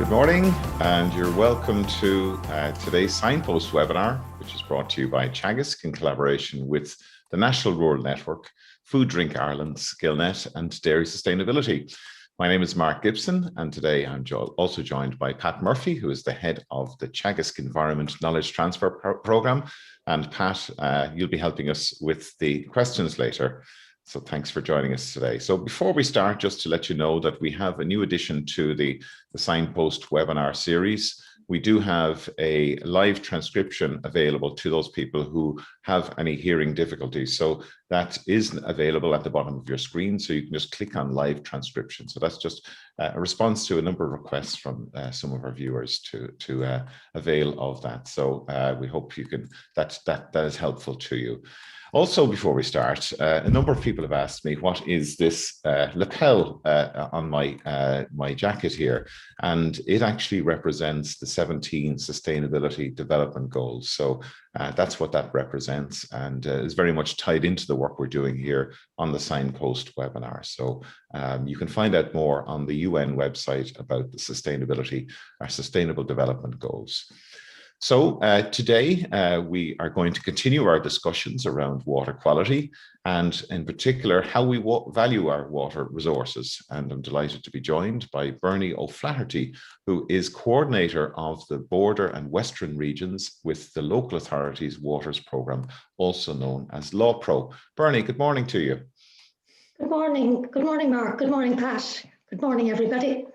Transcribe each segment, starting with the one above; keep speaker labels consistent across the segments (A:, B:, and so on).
A: Good morning, and you're welcome to today's Signpost webinar, which is brought to you by Teagasc in collaboration with the National Rural Network, Food Drink Ireland, Skillnet, and Dairy Sustainability. My name is Mark Gibson, and today I'm also joined by Pat Murphy, who is the head of the Teagasc Environment Knowledge Transfer Programme. And Pat, you'll be helping us with the questions later. So thanks for joining us today. So before we start, just to let you know that we have a new addition to the Signpost webinar series. We do have a live transcription available to those people who have any hearing difficulties. So that is available at the bottom of your screen. So you can just click on live transcription. So that's just a response to a number of requests from some of our viewers to avail of that. So we hope you can, that is helpful to you. Also, before we start, a number of people have asked me, what is this lapel on my jacket here? And it actually represents the 17 Sustainability Development Goals. So that's what that represents, and is very much tied into the work we're doing here on the Signpost webinar. So you can find out more on the UN website about the Sustainable Development Goals. So today we are going to continue our discussions around water quality, and in particular how we value our water resources. And I'm delighted to be joined by Bernie O'Flaherty, who is coordinator of the Border and Western regions with the Local Authorities Waters Programme, also known as LawPro. Bernie, good morning to you.
B: Good morning. Good morning, Mark. Good morning, Pat. Good morning, everybody.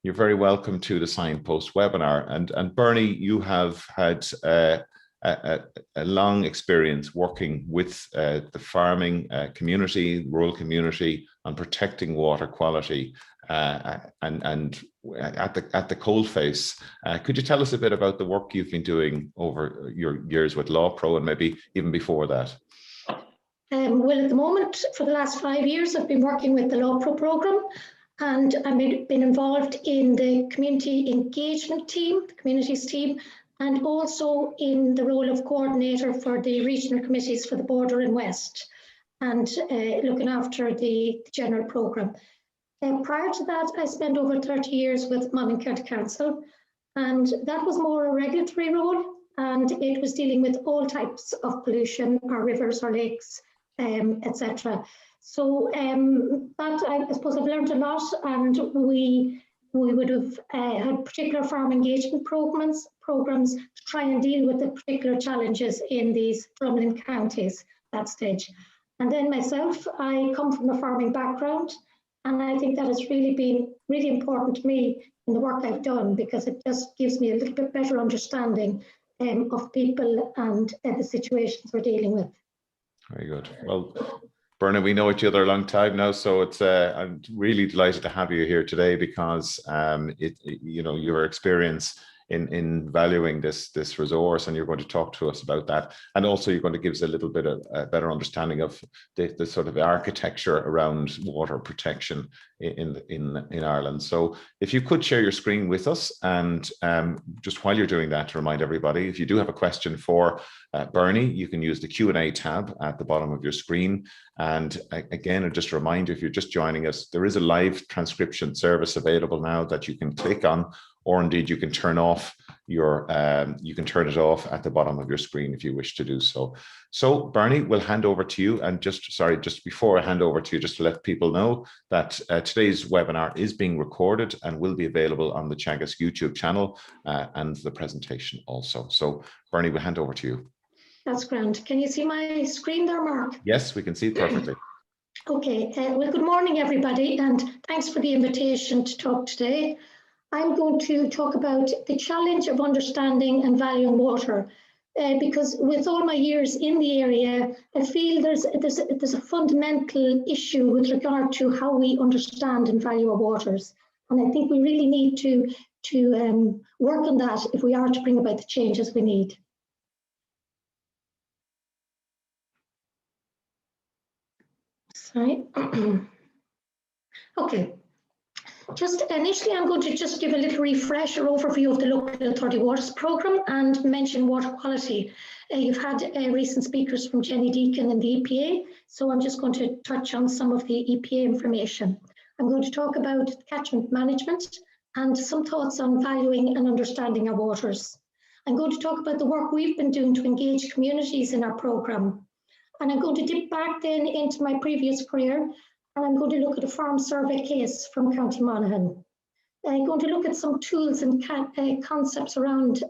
A: You're very welcome to the Signpost webinar. And Bernie, you have had a long experience working with the farming community, rural community, on protecting water quality and at the coalface. Could you tell us a bit about the work you've been doing over your years with LawPro and maybe even before that?
B: Well, at the moment, for the last 5 years, I've been working with the LawPro programme. And I've been involved in the community engagement team, the communities team, and also in the role of coordinator for the regional committees for the Border and West, and looking after the general programme. Prior to that, I spent over 30 years with Monaghan County Council, and that was more a regulatory role, and it was dealing with all types of pollution, our rivers, our lakes, etc. So that I suppose I've learned a lot, and we would have had particular farm engagement programs to try and deal with the particular challenges in these Drumlin counties at that stage. And then myself, I come from a farming background, and I think that has really been really important to me in the work I've done, because it just gives me a little bit better understanding of people and the situations we're dealing with. Very
A: good. Well, Bernie, we know each other a long time now, so it's I'm really delighted to have you here today, because your experience in valuing this resource, and you're going to talk to us about that, and also you're going to give us a little bit of a better understanding of the sort of architecture around water protection in Ireland. So if you could share your screen with us, and just while you're doing that, to remind everybody, if you do have a question for Bernie, you can use the Q&A tab at the bottom of your screen. And again, just a reminder, if you're just joining us, there is a live transcription service available now that you can click on, or indeed you can turn off you can turn it off at the bottom of your screen if you wish to do so. So Bernie, we'll hand over to you. And just before I hand over to you, just to let people know that today's webinar is being recorded and will be available on the Teagasc YouTube channel and the presentation also. So Bernie, we'll hand over to you.
B: That's grand. Can you see my screen there, Mark?
A: Yes, we can see it perfectly.
B: Okay, well, good morning, everybody, and thanks for the invitation to talk today. I'm going to talk about the challenge of understanding and valuing water, because with all my years in the area, I feel there's a fundamental issue with regard to how we understand and value our waters. And I think we really need to work on that if we are to bring about the changes we need. Sorry. Okay. Just initially, I'm going to just give a little refresher overview of the Local Authority Waters Programme and mention water quality. You've had recent speakers from Jenny Deacon and the EPA, so I'm just going to touch on some of the EPA information. I'm going to talk about catchment management and some thoughts on valuing and understanding our waters. I'm going to talk about the work we've been doing to engage communities in our programme. And I'm going to dip back then into my previous career, and I'm going to look at a farm survey case from County Monaghan. I'm going to look at some tools and concepts around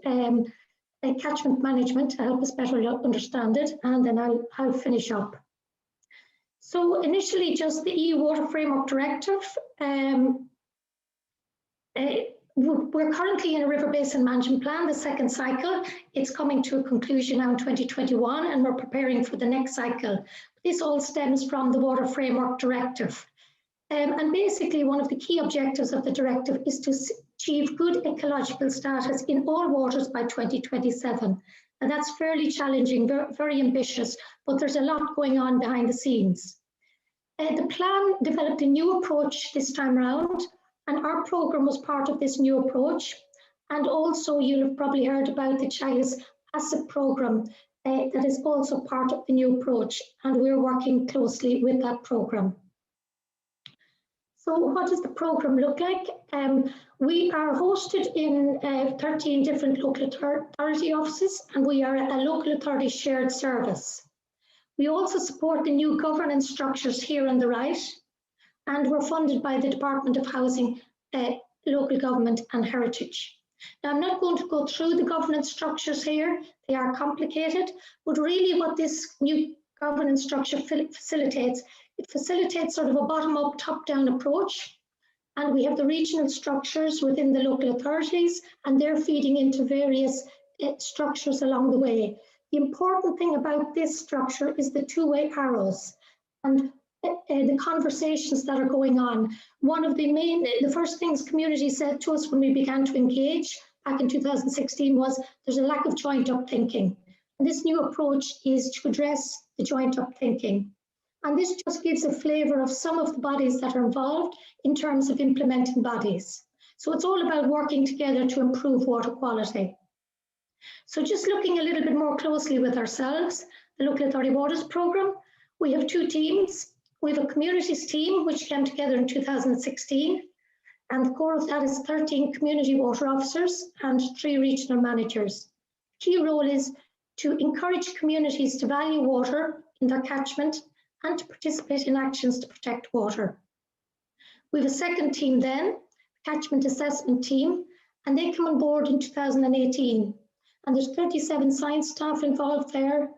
B: catchment management to help us better understand it, and then I'll finish up. So initially, just the EU Water Framework Directive. We're currently in a river basin management plan, the second cycle. It's coming to a conclusion now in 2021, and we're preparing for the next cycle. This all stems from the Water Framework Directive. And basically, one of the key objectives of the directive is to achieve good ecological status in all waters by 2027. And that's fairly challenging, very ambitious, but there's a lot going on behind the scenes. The plan developed a new approach this time around, and our programme was part of this new approach. And also, you'll have probably heard about the Teagasc ASSET programme that is also part of the new approach, and we're working closely with that programme. So what does the programme look like? We are hosted in 13 different local authority offices, and we are a local authority shared service. We also support the new governance structures here on the right, and we're funded by the Department of Housing, Local Government and Heritage. Now, I'm not going to go through the governance structures here. They are complicated, but really what this new governance structure facilitates, it facilitates sort of a bottom-up, top-down approach. And we have the regional structures within the local authorities, and they're feeding into various structures along the way. The important thing about this structure is the two-way arrows and the conversations that are going on. One of the first things community said to us when we began to engage back in 2016 was there's a lack of joint-up thinking. And this new approach is to address the joint-up thinking. And this just gives a flavour of some of the bodies that are involved in terms of implementing bodies. So it's all about working together to improve water quality. So just looking a little bit more closely with ourselves, the Local Authority Waters Programme, we have two teams. We have a communities team, which came together in 2016, and the core of that is 13 community water officers and 3 regional managers. Key role is to encourage communities to value water in their catchment and to participate in actions to protect water. We have a second team then, Catchment Assessment Team, and they come on board in 2018. And there's 37 science staff involved there,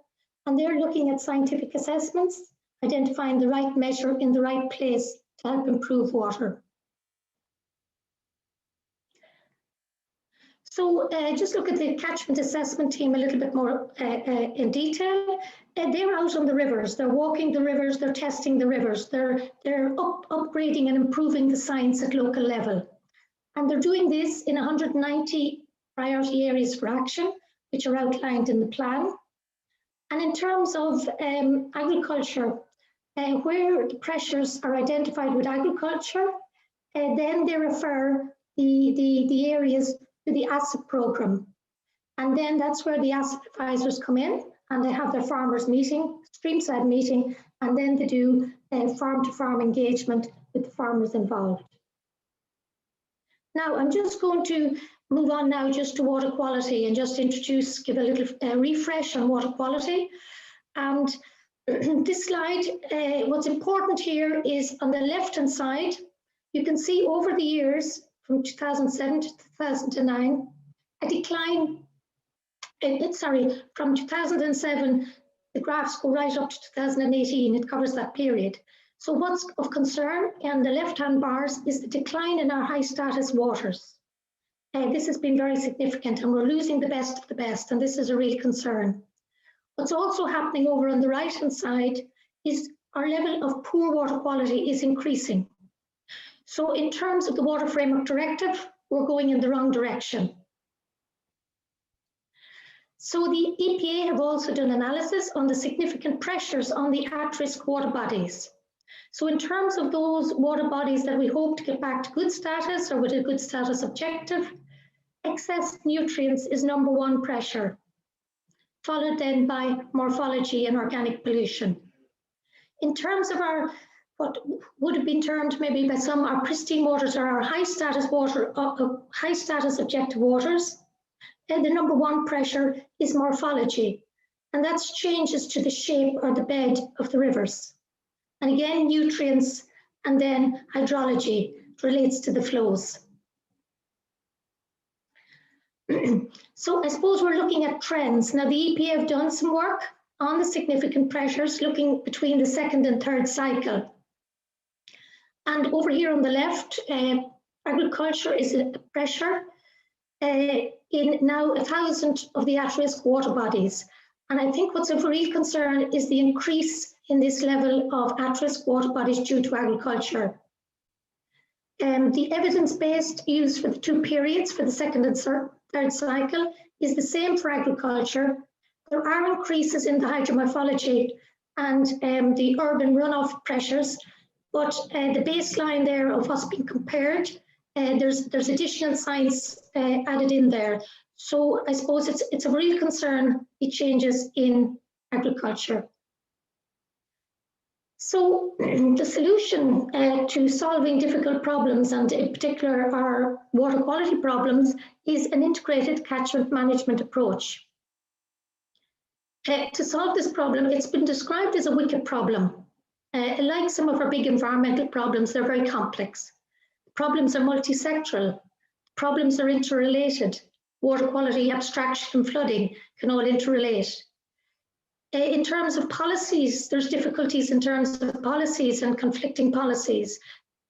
B: and they're looking at scientific assessments, identifying the right measure in the right place to help improve water. So just look at the catchment assessment team a little bit more in detail. They're out on the rivers, they're walking the rivers, they're testing the rivers, they're upgrading and improving the science at local level. And they're doing this in 190 priority areas for action, which are outlined in the plan. And in terms of agriculture, where the pressures are identified with agriculture, then they refer the areas to the ASSET programme. And then that's where the ASSET advisors come in, and they have their farmers meeting, streamside meeting, and then they do farm-to-farm engagement with the farmers involved. Now, I'm just going to move on now just to water quality and just give a little refresh on water quality. And this slide, what's important here is on the left-hand side, you can see over the years from 2007 to 2009, a decline, from 2007, the graphs go right up to 2018, it covers that period. So what's of concern in the left-hand bars is the decline in our high status waters. This has been very significant, and we're losing the best of the best, and this is a real concern. What's also happening over on the right-hand side is our level of poor water quality is increasing. So in terms of the Water Framework Directive, we're going in the wrong direction. So the EPA have also done analysis on the significant pressures on the at-risk water bodies. So in terms of those water bodies that we hope to get back to good status or with a good status objective, excess nutrients is #1 pressure, followed then by morphology and organic pollution. In terms of our what would have been termed maybe by some our pristine waters or our high status water, high status objective waters. And the number one pressure is morphology, and that's changes to the shape or the bed of the rivers. And again, nutrients, and then hydrology relates to the flows. So I suppose we're looking at trends. Now the EPA have done some work on the significant pressures, looking between the second and third cycle. And over here on the left, agriculture is a pressure in now 1,000 of the at-risk water bodies. And I think what's of real concern is the increase in this level of at-risk water bodies due to agriculture. The evidence-based used for the two periods, for the second and third cycle, is the same for agriculture. There are increases in the hydromorphology and the urban runoff pressures, but the baseline there of what's being compared, there's additional science added in there. So I suppose it's a real concern, the changes in agriculture. So the solution to solving difficult problems, and in particular our water quality problems, is an integrated catchment management approach. To solve this problem, it's been described as a wicked problem. Like some of our big environmental problems, they're very complex. Problems are multi-sectoral. Problems are interrelated. Water quality, abstraction, and flooding can all interrelate. In terms of policies, there's difficulties in terms of policies and conflicting policies,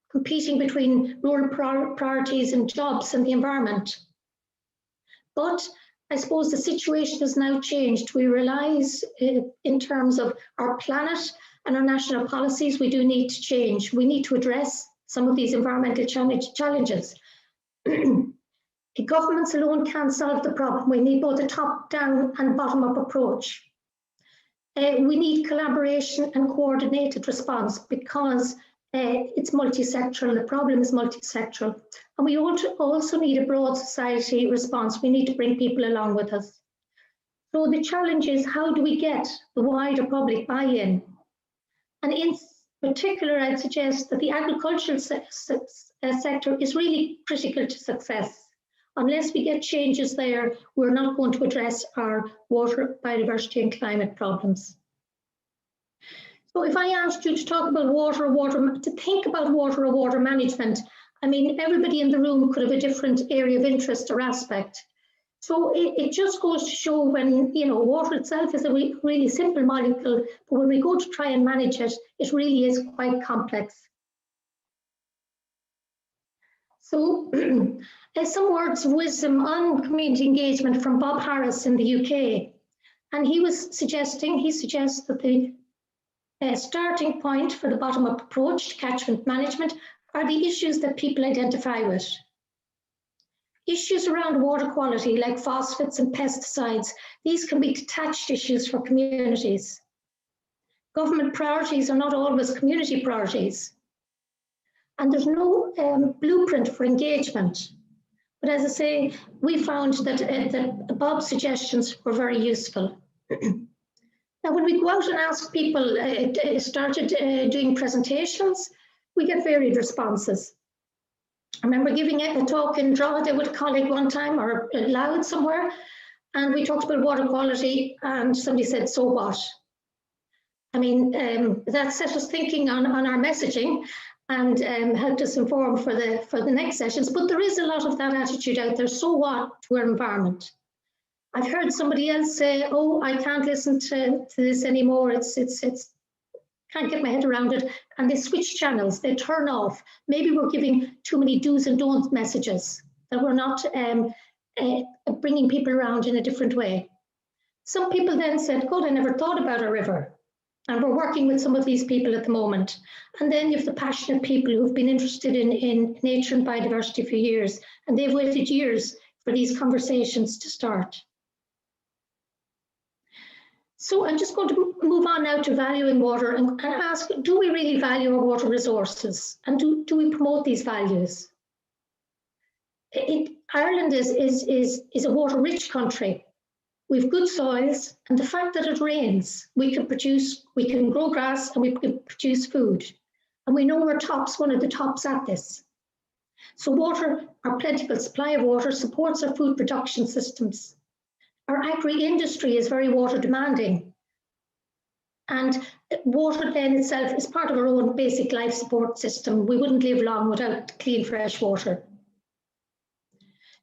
B: competing between rural priorities and jobs and the environment. But I suppose the situation has now changed. We realize in terms of our planet and our national policies, we do need to change. We need to address some of these environmental challenges. Governments alone can't solve the problem. We need both a top-down and bottom-up approach. We need collaboration and coordinated response because it's multi-sectoral, the problem is multi-sectoral. And we also need a broad society response. We need to bring people along with us. So the challenge is, how do we get the wider public buy-in? And in particular, I'd suggest that the agricultural sector is really critical to success. Unless we get changes there, we're not going to address our water, biodiversity and climate problems. So if I asked you to talk about to think about water or water management, I mean, everybody in the room could have a different area of interest or aspect. So it just goes to show when, you know, water itself is a really simple molecule, but when we go to try and manage it, it really is quite complex. So some words of wisdom on community engagement from Bob Harris in the UK. And he suggests that the starting point for the bottom-up approach to catchment management are the issues that people identify with. Issues around water quality, like phosphates and pesticides, these can be detached issues for communities. Government priorities are not always community priorities. And there's no blueprint for engagement. But as I say, we found that Bob's suggestions were very useful. Now, when we go out and ask people, started doing presentations, we get varied responses. I remember giving a talk in Drogheda with a colleague one time, or Loud somewhere, and we talked about water quality, and somebody said, "So what?" I mean, that set us thinking on our messaging, and helped us inform for the next sessions. But there is a lot of that attitude out there. So what to our environment? I've heard somebody else say, "Oh, I can't listen to this anymore. It's can't get my head around it." And they switch channels. They turn off. Maybe we're giving too many do's and don'ts messages, that we're not bringing people around in a different way. Some people then said, "God, I never thought about a river." And we're working with some of these people at the moment. And then you have the passionate people who've been interested in nature and biodiversity for years, and they've waited years for these conversations to start. So I'm just going to move on now to valuing water and ask, do we really value our water resources? And do we promote these values? Ireland is a water-rich country. We've good soils, and the fact that it rains, we can grow grass and we can produce food. and we know we're one of the tops at this. So water, our plentiful supply of water, supports our food production systems. Our agri-industry is very water demanding, and water then itself is part of our own basic life support system. We wouldn't live long without clean, fresh water.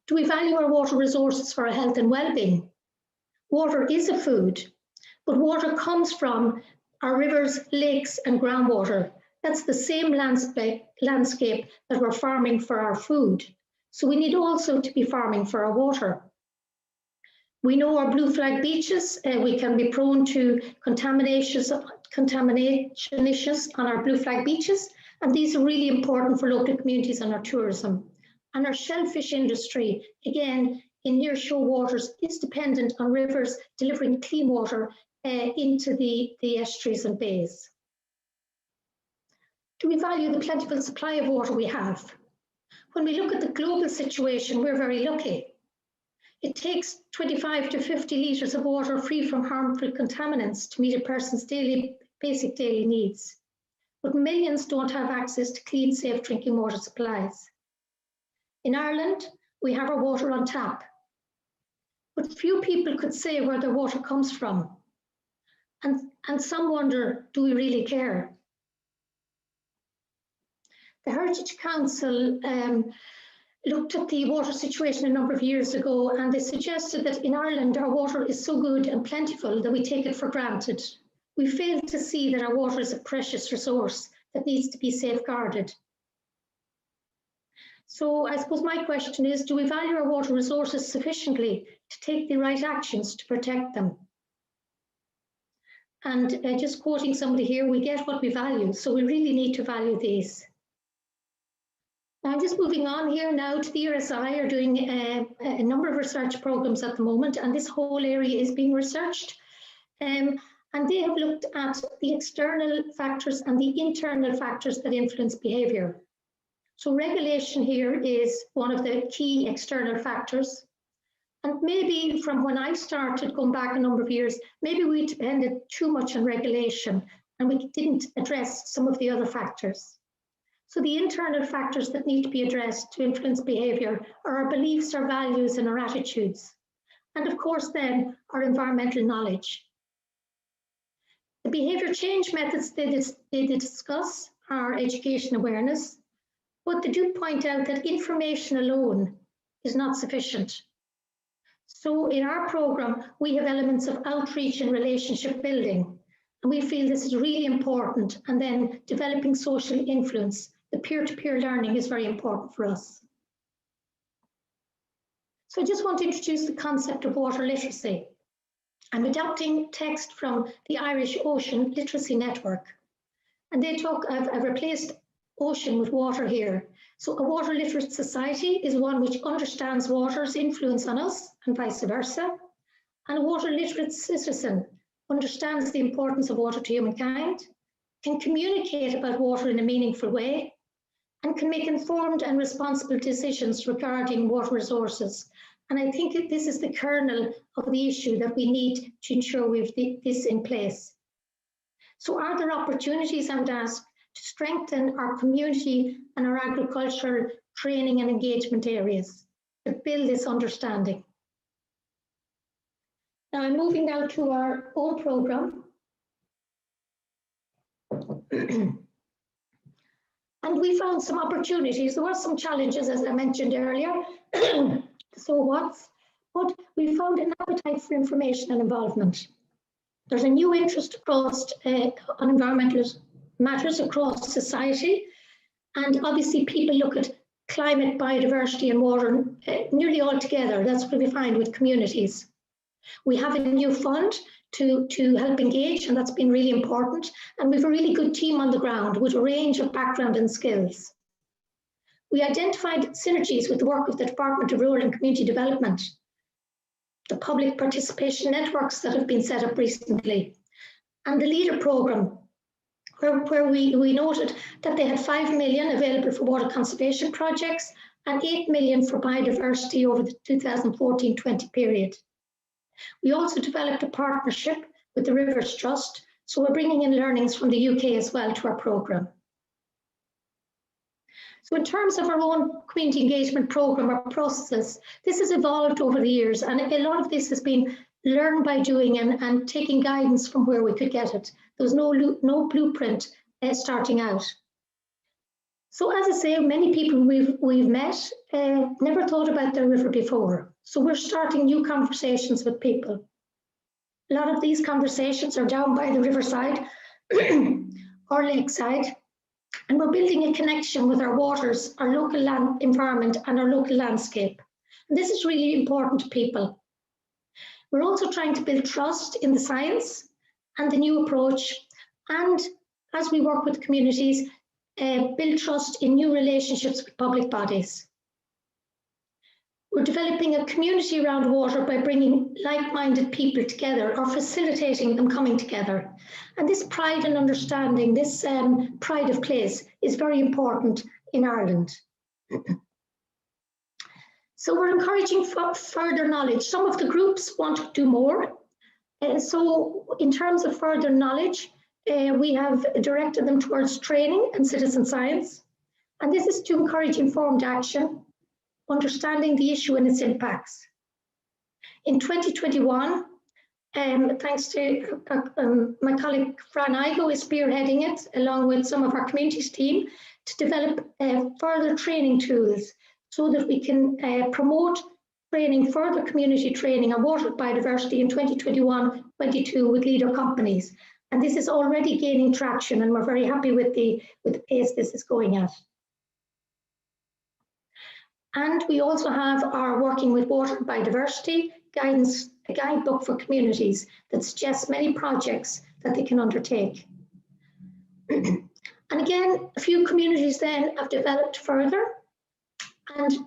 B: Do we value our water resources for our health and well-being? Water is a food, but water comes from our rivers, lakes, and groundwater. That's the same landscape that we're farming for our food. So we need also to be farming for our water. We know our blue flag beaches, we can be prone to contamination issues on our blue flag beaches, and these are really important for local communities and our tourism. And our shellfish industry, again, in nearshore waters, is dependent on rivers delivering clean water into the estuaries and bays. Do we value the plentiful supply of water we have? When we look at the global situation, we're very lucky. It takes 25 to 50 litres of water free from harmful contaminants to meet a person's basic daily needs. But millions don't have access to clean, safe drinking water supplies. In Ireland, we have our water on tap, but few people could say where their water comes from. And some wonder, do we really care? The Heritage Council looked at the water situation a number of years ago, and they suggested that in Ireland our water is so good and plentiful that we take it for granted. We fail to see that our water is a precious resource that needs to be safeguarded. So I suppose my question is, do we value our water resources sufficiently to take the right actions to protect them? And just quoting somebody here, we get what we value, so we really need to value these. I'm just moving on here now to the RSI are doing a number of research programs at the moment, and this whole area is being researched. And they have looked at the external factors and the internal factors that influence behaviour. So regulation here is one of the key external factors. And maybe from when I started, going back a number of years, maybe we depended too much on regulation and we didn't address some of the other factors. So the internal factors that need to be addressed to influence behaviour are our beliefs, our values, and our attitudes. And of course then, our environmental knowledge. The behaviour change methods they discuss are education awareness, but they do point out that information alone is not sufficient. So in our programme, we have elements of outreach and relationship building, and we feel this is really important, and then developing social influence. The peer-to-peer learning is very important for us. So I just want to introduce the concept of water literacy. I'm adapting text from the Irish Ocean Literacy Network, and they talk, I've replaced ocean with water here. So a water literate society is one which understands water's influence on us and vice versa. And a water literate citizen understands the importance of water to humankind, can communicate about water in a meaningful way, and can make informed and responsible decisions regarding water resources. And I think that this is the kernel of the issue that we need to ensure we have this in place. So are there opportunities, I would ask, to strengthen our community and our agricultural training and engagement areas to build this understanding? Now I'm moving now to our own programme. And we found some opportunities. There were some challenges, as I mentioned earlier. But we found an appetite for information and involvement. There's a new interest across on environmental matters across society, and obviously people look at climate, biodiversity and water nearly all together. That's what we find with communities. We have a new fund to help engage, and that's been really important, and we have a really good team on the ground with a range of background and skills. We identified synergies with the work of the Department of Rural and Community Development, the public participation networks that have been set up recently, and the LEADER programme, where we noted that they had 5 million available for water conservation projects and 8 million for biodiversity over the 2014-20 period. We also developed a partnership with the Rivers Trust, so we're bringing in learnings from the UK as well to our programme. So in terms of our own community engagement program or processes, this has evolved over the years, and a lot of this has been learned by doing and taking guidance from where we could get it. There was no blueprint starting out. So as I say, many people we've met never thought about their river before. So we're starting new conversations with people. A lot of these conversations are down by the riverside or lakeside, and we're building a connection with our waters, our local land environment, and our local landscape. And this is really important to people. We're also trying to build trust in the science and the new approach, and as we work with communities, build trust in new relationships with public bodies. We're developing a community around water by bringing like-minded people together or facilitating them coming together. And this pride and understanding, this pride of place is very important in Ireland. So we're encouraging further knowledge. Some of the groups want to do more. So in terms of further knowledge, we have directed them towards training and citizen science. And this is to encourage informed action, understanding the issue and its impacts. In 2021, thanks to my colleague Fran Igo is spearheading it, along with some of our communities team, to develop further training tools so that we can promote training, further community training on water biodiversity in 2021-22 with leader companies. And this is already gaining traction, and we're very happy with the pace this is going at. And we also have our Working with Water Biodiversity guidance, a guidebook for communities that suggests many projects that they can undertake. And again, a few communities then have developed further, and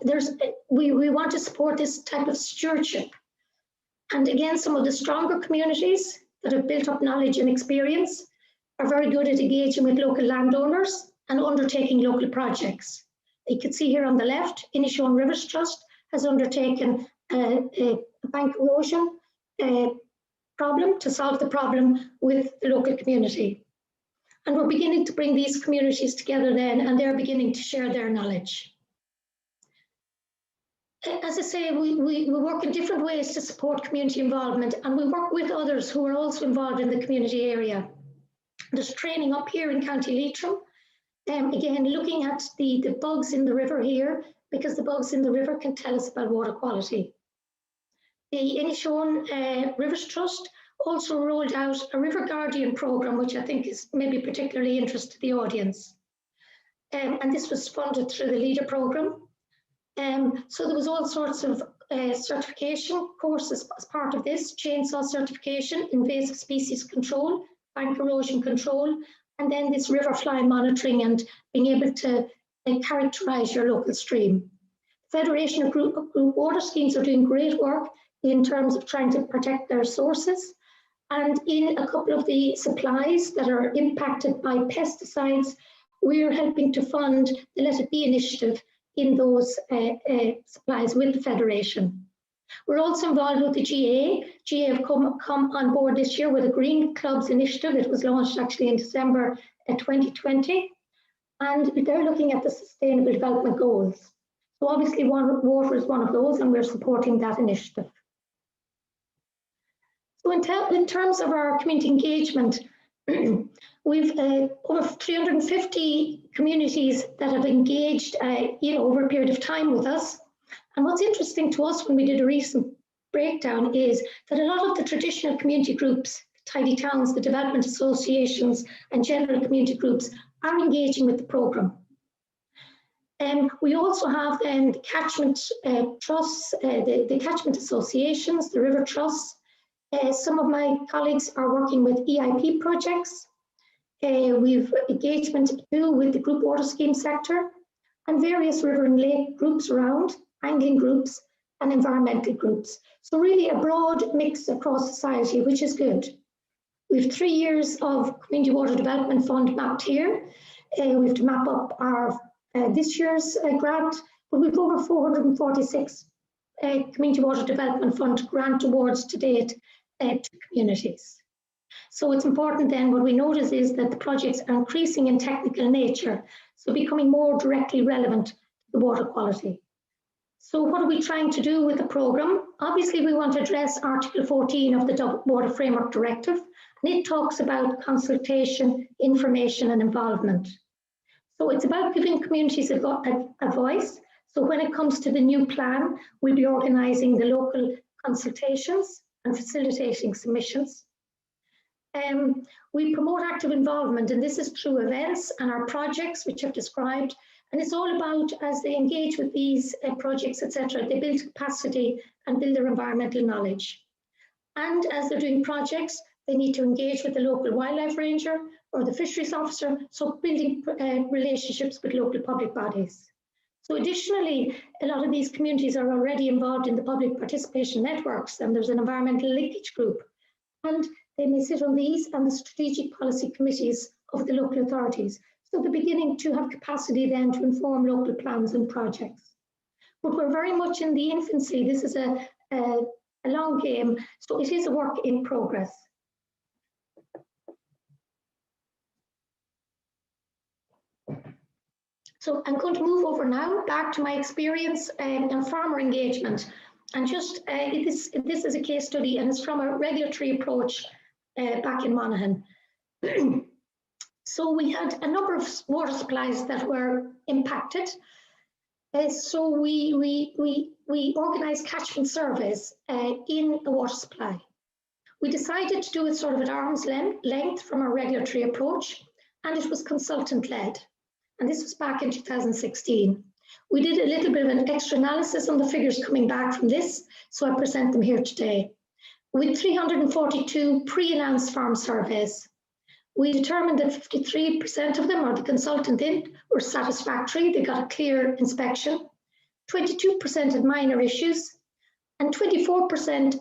B: we want to support this type of stewardship. And again, some of the stronger communities that have built up knowledge and experience are very good at engaging with local landowners and undertaking local projects. You can see here on the left, Inishowen Rivers Trust has undertaken a bank erosion problem to solve the problem with the local community. And we're beginning to bring these communities together then, and they're beginning to share their knowledge. As I say, we work in different ways to support community involvement, and we work with others who are also involved in the community area. There's training up here in County Leitrim. Again, looking at the bugs in the river here, because the bugs in the river can tell us about water quality. The Inishowen Rivers Trust also rolled out a River Guardian programme, which I think is maybe particularly interest to the audience. And this was funded through the LEADER programme. So there was all sorts of certification courses as part of this: chainsaw certification, invasive species control, bank erosion control, and then this river fly monitoring and being able to characterise your local stream. Federation of Group Water Schemes are doing great work in terms of trying to protect their sources. And in a couple of the supplies that are impacted by pesticides, we're helping to fund the Let It Be initiative in those supplies with the Federation. We're also involved with the GA. GA have come on board this year with a Green Clubs initiative. It was launched actually in December 2020. And they're looking at the Sustainable Development Goals. So obviously water is one of those, and we're supporting that initiative. So in terms of our community engagement, we've over 350 communities that have engaged over a period of time with us. And what's interesting to us when we did a recent breakdown is that a lot of the traditional community groups, tidy towns, the development associations, and general community groups are engaging with the programme. We also have the catchment trusts, the catchment associations, the river trusts. Some of my colleagues are working with EIP projects. We've engagement too with the group water scheme sector and various river and lake groups around, angling groups and environmental groups. So really a broad mix across society, which is good. We have 3 years of Community Water Development Fund mapped here. We have to map up our this year's grant, but we've over 446 Community Water Development Fund grant awards to date to communities. So it's important then, what we notice is that the projects are increasing in technical nature. so becoming more directly relevant to the water quality. So what are we trying to do with the programme? Obviously, we want to address Article 14 of the Water Framework Directive, and it talks about consultation, information and involvement. So it's about giving communities a voice. So when it comes to the new plan, we'll be organising the local consultations and facilitating submissions. We promote active involvement, and this is through events and our projects, which I've described. And it's all about, as they engage with these projects, etc., they build capacity and build their environmental knowledge. And as they're doing projects, they need to engage with the local wildlife ranger or the fisheries officer, so building relationships with local public bodies. So additionally, a lot of these communities are already involved in the public participation networks, and there's an environmental linkage group. And they may sit on these and the strategic policy committees of the local authorities. So they're beginning to have capacity then to inform local plans and projects. But we're very much in the infancy. This is a long game, so it is a work in progress. So I'm going to move over now back to my experience in farmer engagement. And just this is a case study, and it's from a regulatory approach back in Monaghan. So we had a number of water supplies that were impacted. So we organised catchment surveys in a water supply. We decided to do it sort of at arm's length from our regulatory approach, and it was consultant-led. And this was back in 2016. We did a little bit of an extra analysis on the figures coming back from this, so I present them here today. With 342 pre-announced farm surveys, we determined that 53% of them, or the consultant in, were satisfactory. They got a clear inspection. 22% had minor issues, and 24%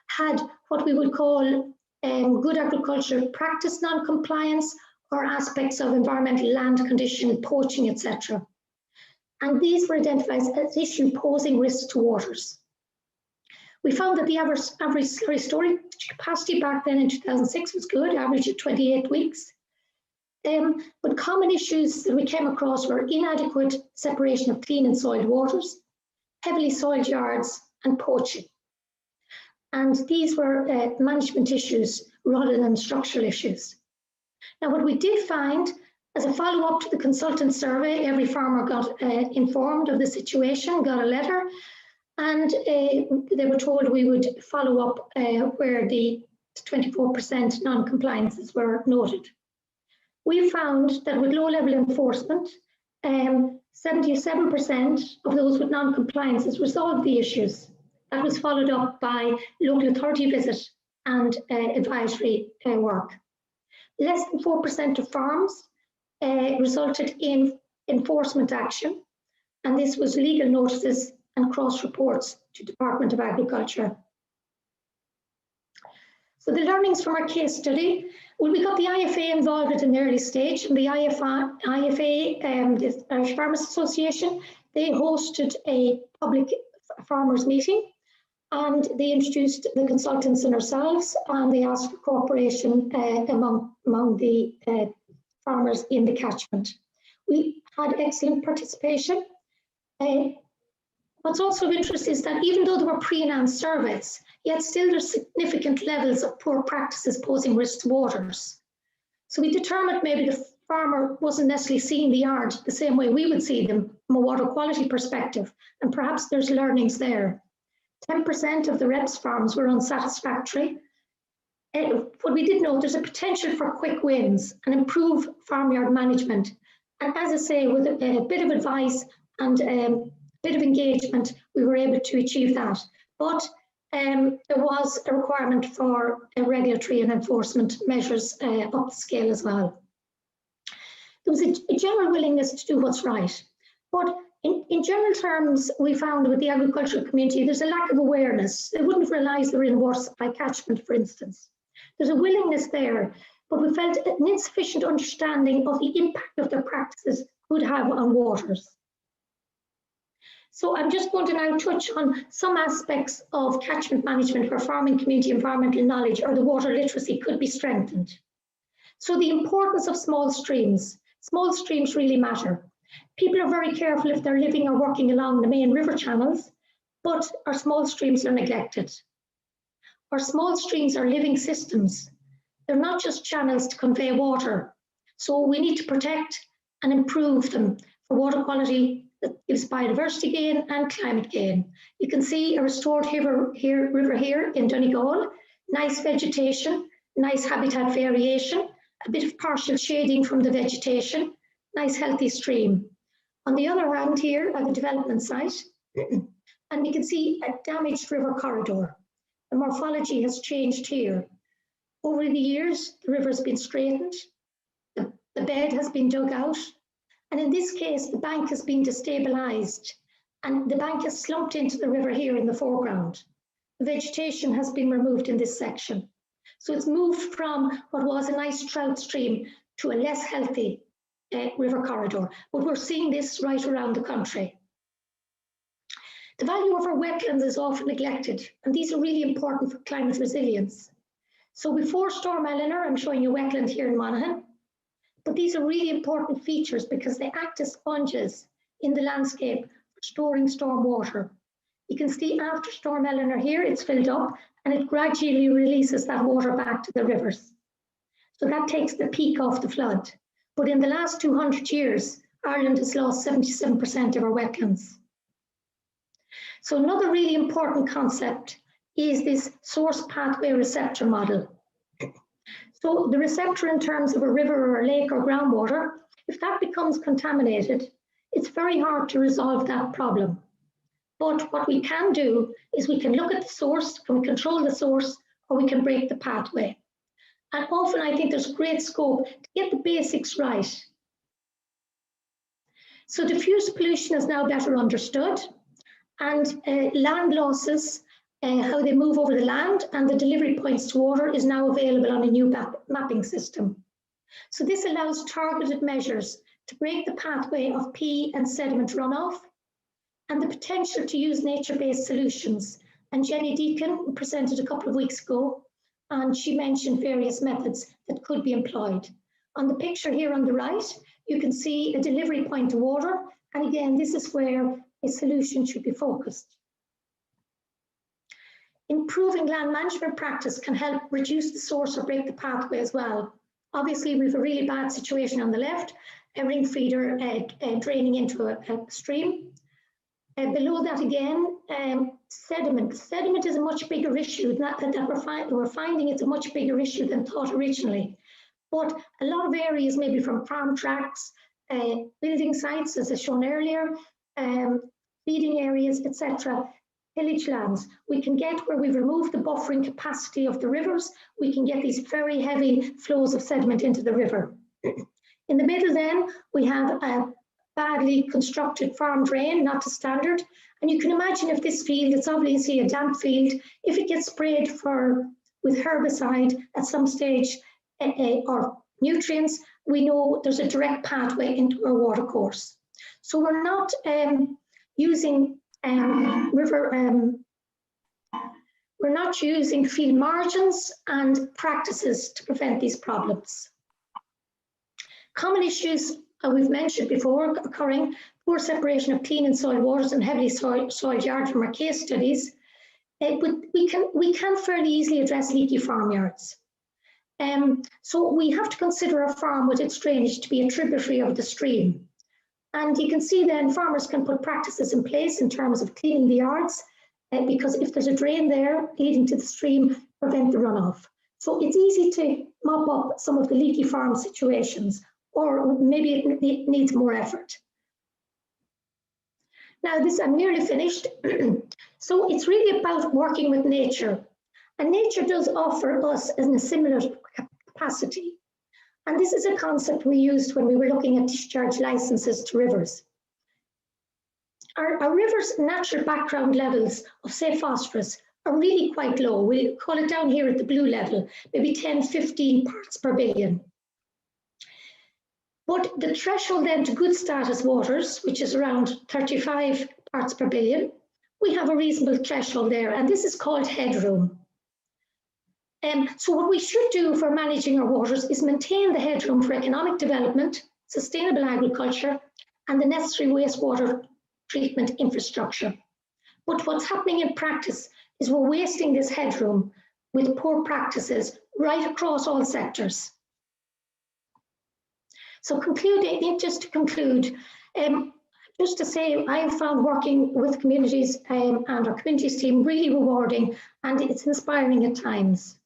B: had what we would call good agricultural practice non-compliance, or aspects of environmental land condition, poaching, etc. And these were identified as issues posing risks to waters. We found that the average slurry storage capacity back then in 2006 was good, average of 28 weeks. But common issues that we came across were inadequate separation of clean and soiled waters, heavily soiled yards, and poaching. And these were management issues rather than structural issues. Now, what we did find, as a follow-up to the consultant survey, every farmer got informed of the situation, got a letter, and they were told we would follow up where the 24% non-compliances were noted. We found that with low-level enforcement, 77% of those with non-compliances resolved the issues. That was followed up by local authority visit and advisory work. Less than 4% of farms resulted in enforcement action, and this was legal notices and cross reports to Department of Agriculture. So the learnings from our case study, well, we got the IFA involved at an early stage, and the IFA, the Irish Farmers Association, they hosted a public farmers meeting, and they introduced the consultants and ourselves, and they asked for cooperation among the farmers in the catchment. We had excellent participation. What's also of interest is that even though there were pre-announced surveys, yet still there's significant levels of poor practices posing risks to waters. So we determined maybe the farmer wasn't necessarily seeing the yard the same way we would see them from a water quality perspective, and perhaps there's learnings there. 10% of the reps farms were unsatisfactory. What we did know, there's a potential for quick wins and improve farmyard management. And as I say, with a bit of advice and a bit of engagement, we were able to achieve that. But there was a requirement for regulatory and enforcement measures up the scale as well. There was a general willingness to do what's right. But in general terms, we found with the agricultural community, there's a lack of awareness. They wouldn't realise they're in a water supply catchment, for instance. There's a willingness there, but we felt an insufficient understanding of the impact of their practices could have on waters. So I'm just going to now touch on some aspects of catchment management where farming community environmental knowledge or the water literacy could be strengthened. So the importance of small streams. Small streams really matter. People are very careful if they're living or working along the main river channels, but our small streams are neglected. Our small streams are living systems. They're not just channels to convey water. So we need to protect and improve them for water quality that gives biodiversity gain and climate gain. You can see a restored river here in Donegal, nice vegetation, nice habitat variation, a bit of partial shading from the vegetation, nice healthy stream. On the other hand here at the development site, and we can see a damaged river corridor. The morphology has changed here. Over the years, the river has been straightened, the bed has been dug out, and in this case, the bank has been destabilized, and the bank has slumped into the river here in the foreground. The vegetation has been removed in this section. So it's moved from what was a nice trout stream to a less healthy river corridor, but we're seeing this right around the country. The value of our wetlands is often neglected, and these are really important for climate resilience. So before Storm Eleanor, I'm showing you a wetland here in Monaghan, but these are really important features because they act as sponges in the landscape for storing storm water. You can see after Storm Eleanor here, it's filled up and it gradually releases that water back to the rivers. So that takes the peak off the flood. But in the last 200 years, Ireland has lost 77% of our wetlands. So another really important concept is this source pathway receptor model. So the receptor in terms of a river or a lake or groundwater, if that becomes contaminated, it's very hard to resolve that problem. But what we can do is we can look at the source, can we control the source, or we can break the pathway. And often I think there's great scope to get the basics right. So diffuse pollution is now better understood, and land losses, how they move over the land and the delivery points to water is now available on a new mapping system. So this allows targeted measures to break the pathway of pea and sediment runoff, and the potential to use nature-based solutions. And Jenny Deacon presented a couple of weeks ago, and she mentioned various methods that could be employed. On the picture here on the right, you can see a delivery point to water, and again, this is where a solution should be focused. Improving land management practice can help reduce the source or break the pathway as well. Obviously, we have a really bad situation on the left, a ring feeder draining into a stream. Below that again, sediment. Sediment is a much bigger issue that we're finding it's a much bigger issue than thought originally. But a lot of areas, maybe from farm tracts, building sites, as I shown earlier, feeding areas, etc., tillage lands, we can get where we've removed the buffering capacity of the rivers, we can get these very heavy flows of sediment into the river. In the middle then, we have a badly constructed farm drain, not to standard. And you can imagine if this field, it's obviously a damp field, if it gets sprayed with herbicide at some stage or nutrients, we know there's a direct pathway into our water course. So we're not using we're not using field margins and practices to prevent these problems. Common issues we've mentioned before occurring: poor separation of clean and soil waters and heavily soiled yards from our case studies. But we can fairly easily address leaky farmyards. So we have to consider a farm with its drainage to be a tributary of the stream. And you can see then farmers can put practices in place in terms of cleaning the yards, because if there's a drain there leading to the stream, prevent the runoff. So it's easy to mop up some of the leaky farm situations, or maybe it needs more effort. Now I'm nearly finished. So it's really about working with nature. And nature does offer us in a similar capacity. And this is a concept we used when we were looking at discharge licenses to rivers. Our rivers' natural background levels of, say, phosphorus are really quite low. We call it down here at the blue level, maybe 10, 15 parts per billion. But the threshold then to good status waters, which is around 35 parts per billion, we have a reasonable threshold there, and this is called headroom. So what we should do for managing our waters is maintain the headroom for economic development, sustainable agriculture, and the necessary wastewater treatment infrastructure. But what's happening in practice is we're wasting this headroom with poor practices right across all sectors. So just to conclude, just to say, I've found working with communities and our communities team really rewarding, and it's inspiring at times.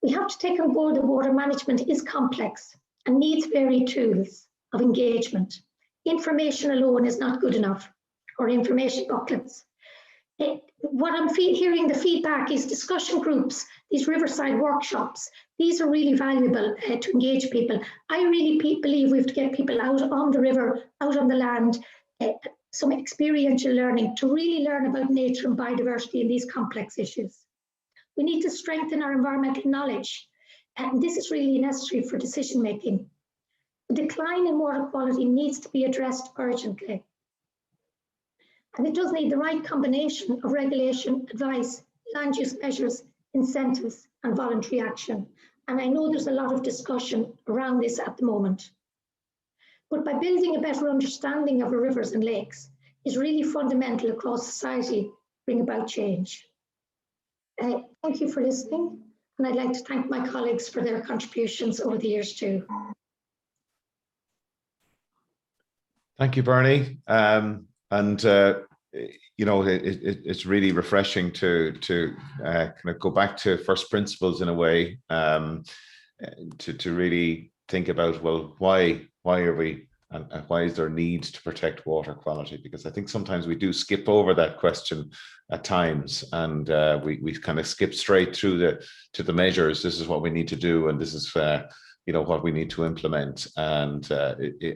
B: We have to take on board that water management is complex and needs varied tools of engagement. Information alone is not good enough, or information booklets. What I'm hearing the feedback is discussion groups, these riverside workshops. These are really valuable to engage people. I really believe we have to get people out on the river, out on the land, some experiential learning to really learn about nature and biodiversity and these complex issues. We need to strengthen our environmental knowledge, and this is really necessary for decision making. The decline in water quality needs to be addressed urgently. And it does need the right combination of regulation, advice, land use measures, incentives, and voluntary action. And I know there's a lot of discussion around this at the moment. But by building a better understanding of our rivers and lakes is really fundamental across society to bring about change. Thank you for listening. And I'd like to thank my colleagues for their contributions over the years too.
A: Thank you, Bernie. You know, it's really refreshing to kind of go back to first principles in a way, to really think about, well, why are we, and why is there a need to protect water quality? Because I think sometimes we do skip over that question at times, and we kind of skip straight through to the measures. This is what we need to do, and this is you know, what we need to implement. And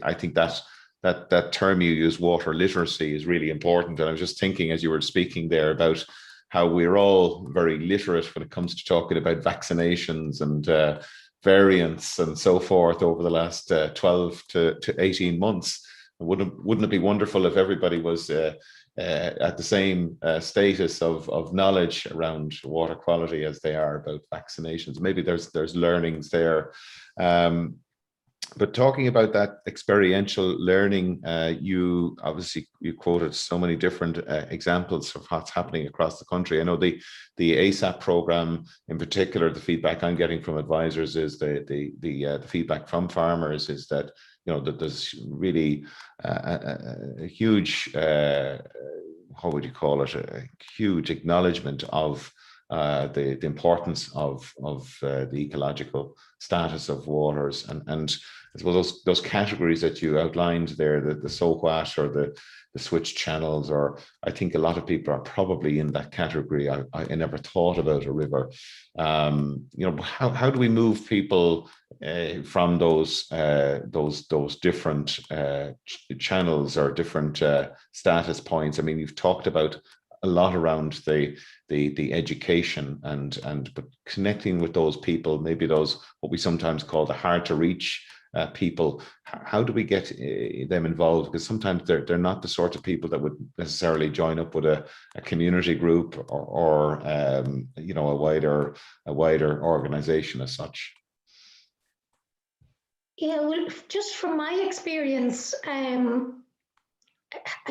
A: I think that term you use, water literacy, is really important. And I was just thinking as you were speaking there about how we're all very literate when it comes to talking about vaccinations and variants and so forth over the last 12 to 18 months. Wouldn't it be wonderful if everybody was at the same status of knowledge around water quality as they are about vaccinations? Maybe there's learnings there. But talking about that experiential learning, you quoted so many different examples of what's happening across the country. I know the ASAP program in particular, the feedback I'm getting from advisors is the feedback from farmers is that, you know, that there's really a huge, how would you call it, a huge acknowledgement of the importance of the ecological status of waters, and I suppose those categories that you outlined there, the so what or the switch channels, or I think a lot of people are probably in that category. I never thought about a river. You know, how do we move people from those different channels or different status points? I mean, you've talked about a lot around the education but connecting with those people, maybe those what we sometimes call the hard to reach people. How do we get them involved? Because sometimes they're not the sort of people that would necessarily join up with a community group or you know, a wider organization as such.
B: Yeah, well, just from my experience, I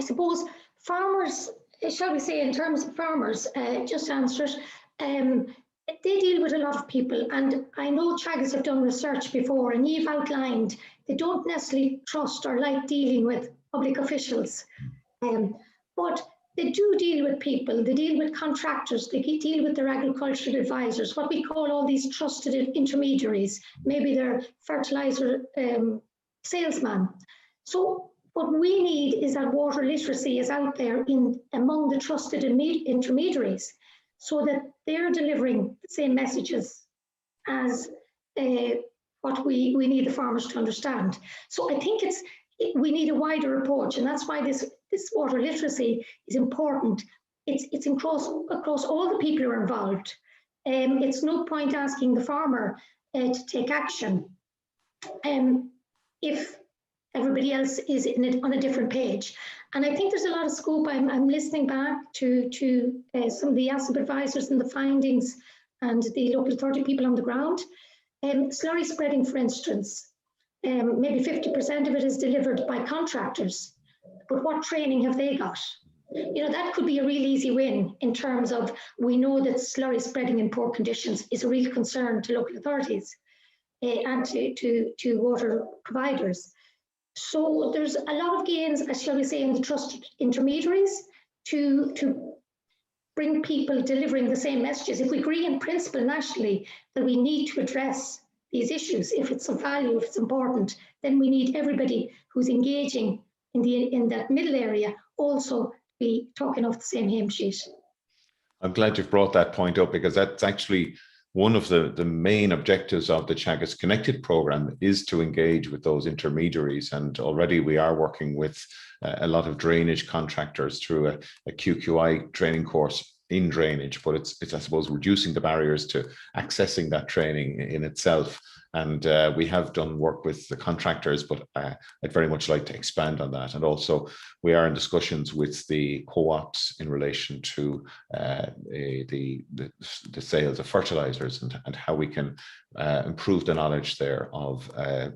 B: suppose farmers, shall we say, in terms of farmers, just to answer it, they deal with a lot of people, and I know Teagasc have done research before, and you've outlined they don't necessarily trust or like dealing with public officials, but they do deal with people. They deal with contractors, they deal with their agricultural advisors, what we call all these trusted intermediaries. Maybe they're fertilizer salesman. So what we need is that water literacy is out there among the trusted intermediaries, so that they're delivering the same messages as what we need the farmers to understand. So I think we need a wider approach, and that's why this water literacy is important. It's across all the people who are involved. It's no point asking the farmer to take action if everybody else is on a different page. And I think there's a lot of scope. I'm listening back to some of the ASAP advisors and the findings and the local authority people on the ground. Slurry spreading, for instance, maybe 50% of it is delivered by contractors, but what training have they got? You know, that could be a real easy win in terms of, we know that slurry spreading in poor conditions is a real concern to local authorities and to water providers. So there's a lot of gains, as shall we say, in the trusted intermediaries to bring people delivering the same messages. If we agree in principle nationally that we need to address these issues, if it's of value, if it's important, then we need everybody who's engaging in that middle area also be talking off the same hymn sheet.
A: I'm glad you've brought that point up, because that's actually one of the main objectives of the Teagasc Connected program, is to engage with those intermediaries. And already we are working with a lot of drainage contractors through a QQI training course in drainage, but it's I suppose reducing the barriers to accessing that training in itself. And we have done work with the contractors, but I'd very much like to expand on that. And also we are in discussions with the co-ops in relation to the sales of fertilizers and how we can improve the knowledge there of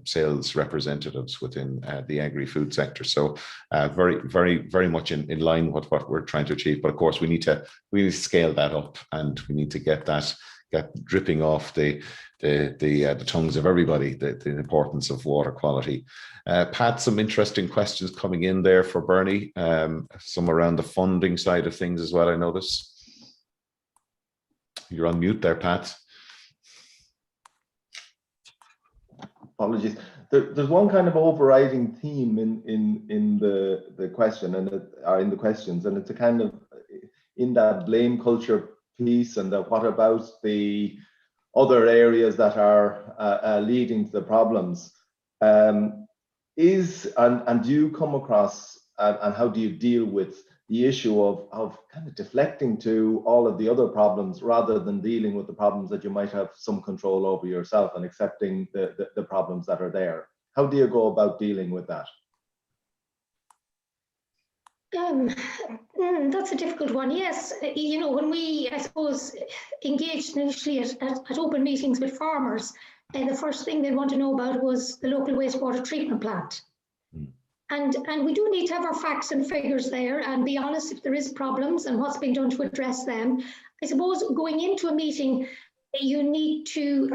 A: sales representatives within the agri-food sector. So very much in line with what we're trying to achieve. But of course we need to scale that up, and we need to get dripping off the tongues of everybody, the importance of water quality. Pat, some interesting questions coming in there for Bernie, some around the funding side of things as well, I notice. You're on mute there, Pat.
C: Apologies. There's one kind of overriding theme in the question, and in the questions, and it's a kind of in that blame culture piece, and what about the other areas that are leading to the problems. And do you come across, and how do you deal with the issue of kind of deflecting to all of the other problems rather than dealing with the problems that you might have some control over yourself, and accepting the problems that are there? How do you go about dealing with that?
B: That's a difficult one. Yes, you know, when we, I suppose, engaged initially at open meetings with farmers, the first thing they want to know about was the local wastewater treatment plant. And we do need to have our facts and figures there, and be honest if there is problems and what's being done to address them. I suppose going into a meeting, you need to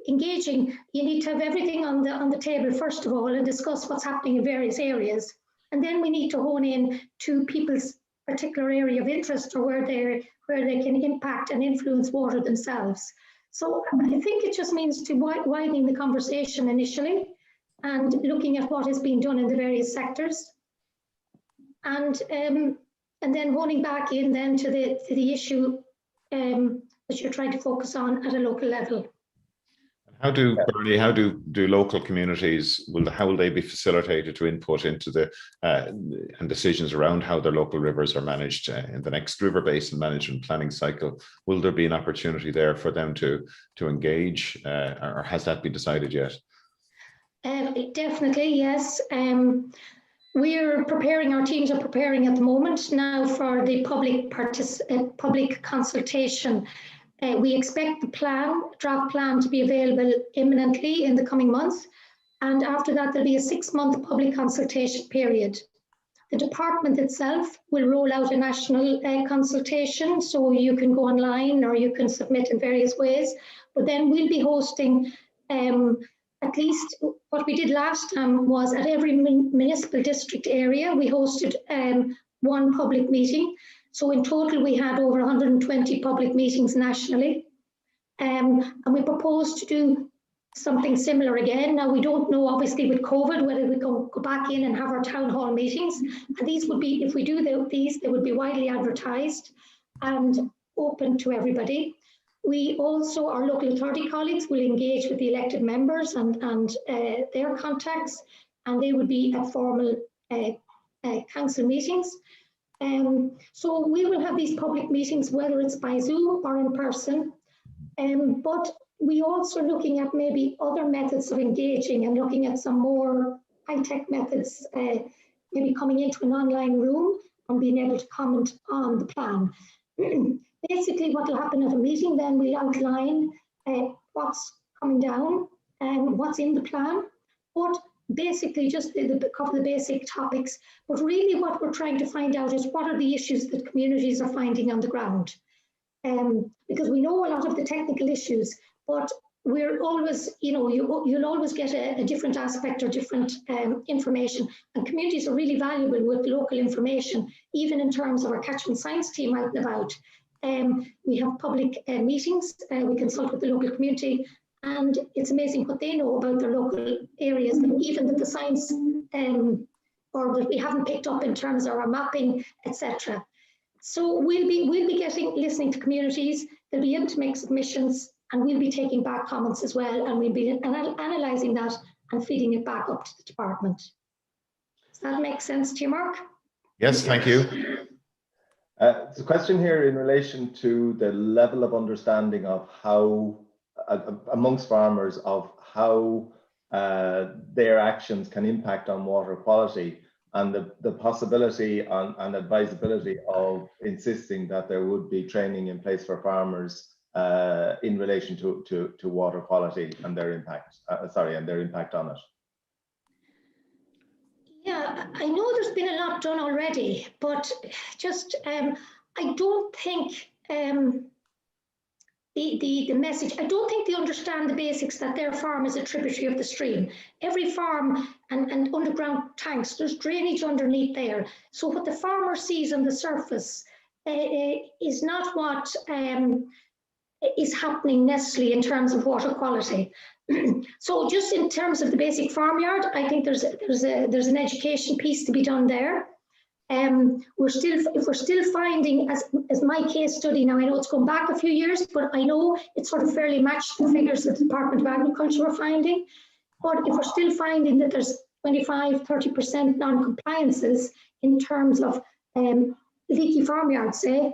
B: engaging. You need to have everything on the table first of all, and discuss what's happening in various areas. And then we need to hone in to people's particular area of interest, or where they can impact and influence water themselves. So I think it just means to widening the conversation initially, and looking at what is being done in the various sectors, and then honing back in then to the issue that you're trying to focus on at a local level.
A: Bernie, how do local communities, how will they be facilitated to input into the and decisions around how their local rivers are managed in the next river basin management planning cycle? Will there be an opportunity there for them to engage, or has that been decided yet?
B: Definitely, yes. We're preparing, our teams are preparing at the moment now for the public consultation. We expect the draft plan to be available imminently in the coming months. And after that, there'll be a 6-month public consultation period. The department itself will roll out a national consultation, so you can go online or you can submit in various ways. But then we'll be hosting, at least what we did last time was at every municipal district area, we hosted one public meeting. So in total, we had over 120 public meetings nationally. And we propose to do something similar again. Now, we don't know, obviously, with COVID, whether we go back in and have our town hall meetings. And these would be, if we do these, they would be widely advertised and open to everybody. We also, our local authority colleagues will engage with the elected members and their contacts, and they would be at formal council meetings. So we will have these public meetings, whether it's by Zoom or in person. But we also looking at maybe other methods of engaging, and looking at some more high-tech methods, maybe coming into an online room and being able to comment on the plan. Basically, what will happen at a meeting, then we'll outline what's coming down and what's in the plan. but basically just cover the basic topics. But really what we're trying to find out is what are the issues that communities are finding on the ground. Because we know a lot of the technical issues, but we're always, you'll always get a different aspect or different information, and communities are really valuable with local information, even in terms of our catchment science team out and about. We have public meetings, we consult with the local community, and it's amazing what they know about their local areas, even that the science or that we haven't picked up in terms of our mapping, etc. So we'll be listening to communities. They'll be able to make submissions, and we'll be taking back comments as well, and we'll be analysing that and feeding it back up to the department. Does that make sense to you, Mark?
A: Yes, thank you.
C: There's a question here in relation to the level of understanding of how, amongst farmers, of how their actions can impact on water quality, and the possibility and advisability of insisting that there would be training in place for farmers in relation to water quality and their impact, and their impact on it.
B: Yeah, I know there's been a lot done already, but just I don't think the message, I don't think they understand the basics that their farm is a tributary of the stream. Every farm and underground tanks, there's drainage underneath there. So what the farmer sees on the surface is not what is happening necessarily in terms of water quality. So just in terms of the basic farmyard, I think there's an education piece to be done there. If we're still finding, as my case study now, I know it's gone back a few years, but I know it's sort of fairly matched the figures that the Department of Agriculture are finding. But if we're still finding that there's 25–30% non-compliances in terms of leaky farmyards, say,